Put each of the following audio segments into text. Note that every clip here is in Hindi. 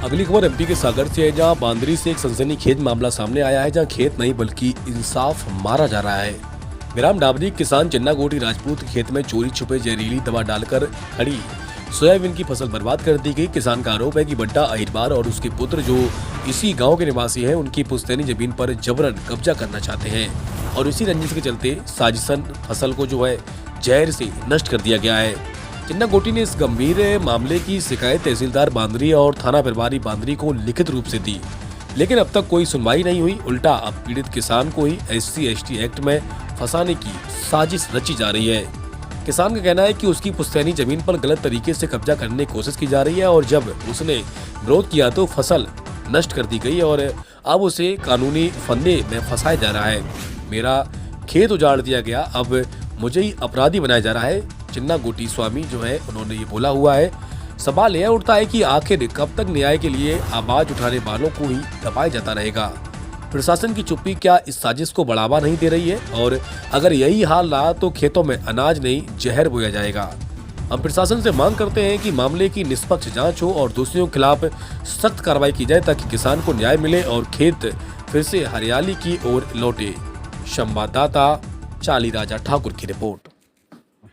अगली खबर एमपी के सागर से है, जहां बांदरी से एक सनसनीखेज मामला सामने आया है, जहां खेत नहीं बल्कि इंसाफ मारा जा रहा है। विराम डाबरी किसान चिन्ना गोटी राजपूत खेत में चोरी छुपे जहरीली दवा डालकर खड़ी सोयाबीन की फसल बर्बाद कर दी गई। किसान का आरोप है कि बड्डा अहिरबार और उसके पुत्र, जो इसी गांव के निवासी हैं, उनकी पुश्तैनी जमीन पर जबरन कब्जा करना चाहते हैं और इसी रंजिश के चलते साजिशन फसल को जो है जहर से नष्ट कर दिया गया है। चिन्ना गोटी ने इस गंभीर मामले की शिकायत तहसीलदार बांदरी और थाना प्रभारी बांदरी को लिखित रूप से दी, लेकिन अब तक कोई सुनवाई नहीं हुई। उल्टा अब पीड़ित किसान को ही SC/ST एक्ट में फंसाने की साजिश रची जा रही है। किसान का कहना है कि उसकी पुश्तैनी जमीन पर गलत तरीके से कब्जा करने की कोशिश की जा रही है और जब उसने विरोध किया तो फसल नष्ट कर दी गई और अब उसे कानूनी फंदे में फंसाया जा रहा है। मेरा खेत उजाड़ दिया गया, अब मुझे ही अपराधी बनाया जा रहा है। चिन्ना गोटी स्वामी जो है उन्होंने ये बोला हुआ है। सवाल यह उठता है कि आखिर कब तक न्याय के लिए आवाज उठाने वालों को ही दबाया जाता रहेगा। प्रशासन की चुप्पी क्या इस साजिश को बढ़ावा नहीं दे रही है? और अगर यही हाल रहा तो खेतों में अनाज नहीं जहर बोया जाएगा। हम प्रशासन से मांग करते हैं कि मामले की निष्पक्ष जांच हो और दोषियों के खिलाफ सख्त कार्रवाई की जाए ताकि किसान को न्याय मिले और खेत फिर से हरियाली की ओर लौटे। संवाददाता चाली राजा ठाकुर की रिपोर्ट।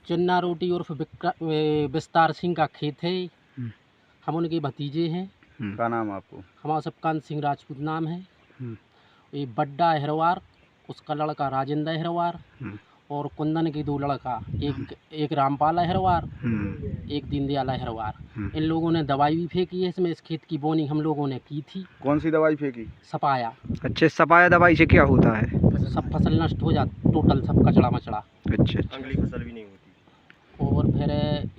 चिन्ना रोटी उर्फ विस्तार सिंह का खेत है। हम उनके भतीजे हैं। क्या नाम आपको? हमारा सबकान सिंह राजपूत नाम है। ये बड्डा अहिरवार, उसका लड़का राजेंद्र अहिरवार और कुंदन के 2 लड़का, एक रामपाल अहिरवार, एक दीनदयाल अहिरवार। इन लोगों ने दवाई भी फेंकी है इसमें। इस खेत की बोनी हम लोगों ने की थी। कौन सी दवाई फेंकी? सपाया। अच्छा, सपाया दवाई से क्या होता है? सब फसल नष्ट हो जाती, टोटल सब कचड़ा मचड़ा। अच्छा, अगली फसल भी नहीं होती। और फिर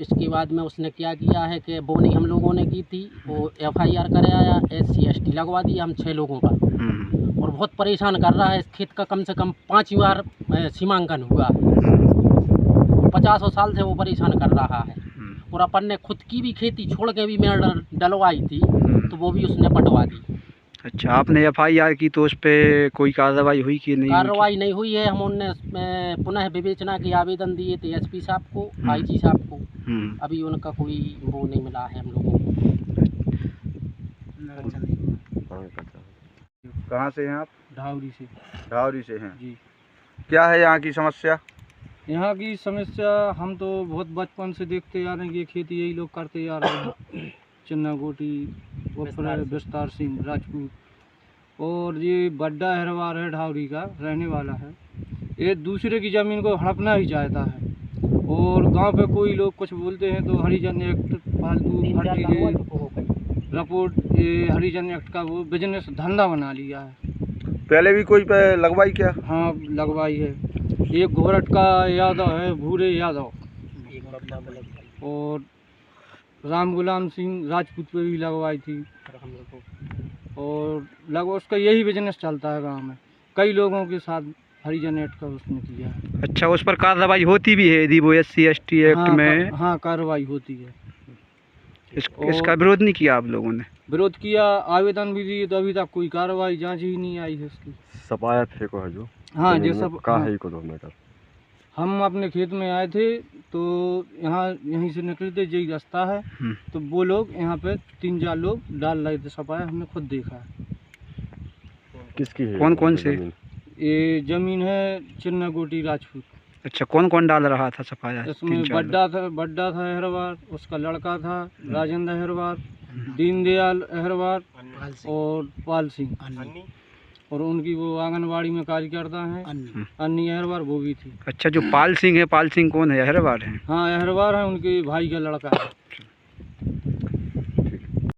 इसके बाद में उसने क्या किया है कि बोनी हम लोगों ने की थी, वो FIR कराया, SC/ST लगवा दिया हम 6 लोगों का। और बहुत परेशान कर रहा है। इस खेत का कम से कम 5 बार सीमांकन हुआ। 50 साल से वो परेशान कर रहा है। और अपन ने खुद की भी खेती छोड़ के भी मैं डलवाई थी तो वो भी उसने पटवा दी। अच्छा, आपने FIR की तो उस पे कोई कार्रवाई हुई कि नहीं? कार्रवाई नहीं हुई है। हम उनने पुनः विवेचना के आवेदन दिए थे SP साहब को, IG साहब को। अभी उनका कोई वो नहीं मिला है हम लोगों को। कहाँ से हैं आप? ढावरी से। ढावरी से हैं जी। क्या है यहाँ की समस्या? यहाँ की समस्या हम तो बहुत बचपन से देखते आ रहे हैं कि ये खेती यही लोग करते आ रहे हैं। चिन्ना गोटी विस्तार सिंह राजपूत और ये बड्डा अहिरवार है, ढावरी का रहने वाला है। ये दूसरे की ज़मीन को हड़पना ही चाहता है और गांव पे कोई लोग कुछ बोलते हैं तो हरिजन एक्ट फालतू रिपोर्ट, ये हरिजन एक्ट का वो बिजनेस धंधा बना लिया है। पहले भी कोई पे लगवाई क्या? हाँ, लगवाई है। एक घोरट का यादव है, भूरे यादव, और राम गुलाम सिंह राजपूत पे भी लगवाई थी। और लगभग उसका यही बिजनेस चलता है गांव में। कई लोगों के साथ हरिजन एक्ट का उसने किया है। अच्छा, उस पर कार्रवाई होती भी है यदि वो SC/ST एक्ट में? हाँ, कार्रवाई होती है। इसका विरोध नहीं किया आप लोगों ने? विरोध किया, आवेदन भी दिए तो अभी तक कोई कार्रवाई जांच ही नहीं आई है इसकी। सपाया थे को है जो? हाँ, जो सब कहाँ है को दोनों? हम अपने खेत में आए थे तो यहीं से निकलते यही रास्ता है तो वो लोग यहाँ पे 3-4 लोग डाल रहे थे सपाया, हमने खुद देखा है। किसकी है? कौन कौन से? ये जमीन है चिन्ना गोटी राजपूत। अच्छा, कौन कौन डाल रहा था सपाया? इसमें बड्डा था अहिरवार, उसका लड़का था राजेंद्र अहिरवार, दीनदयाल अहिरवार और पाल सिंह, और उनकी वो आंगनबाड़ी में कार्यकर्ता हैं अन्नी अहिरवार, वो भी थी। अच्छा, जो पाल सिंह है, पाल सिंह कौन है? अहिरवार है? हाँ, अहिरवार है, उनके भाई का लड़का है।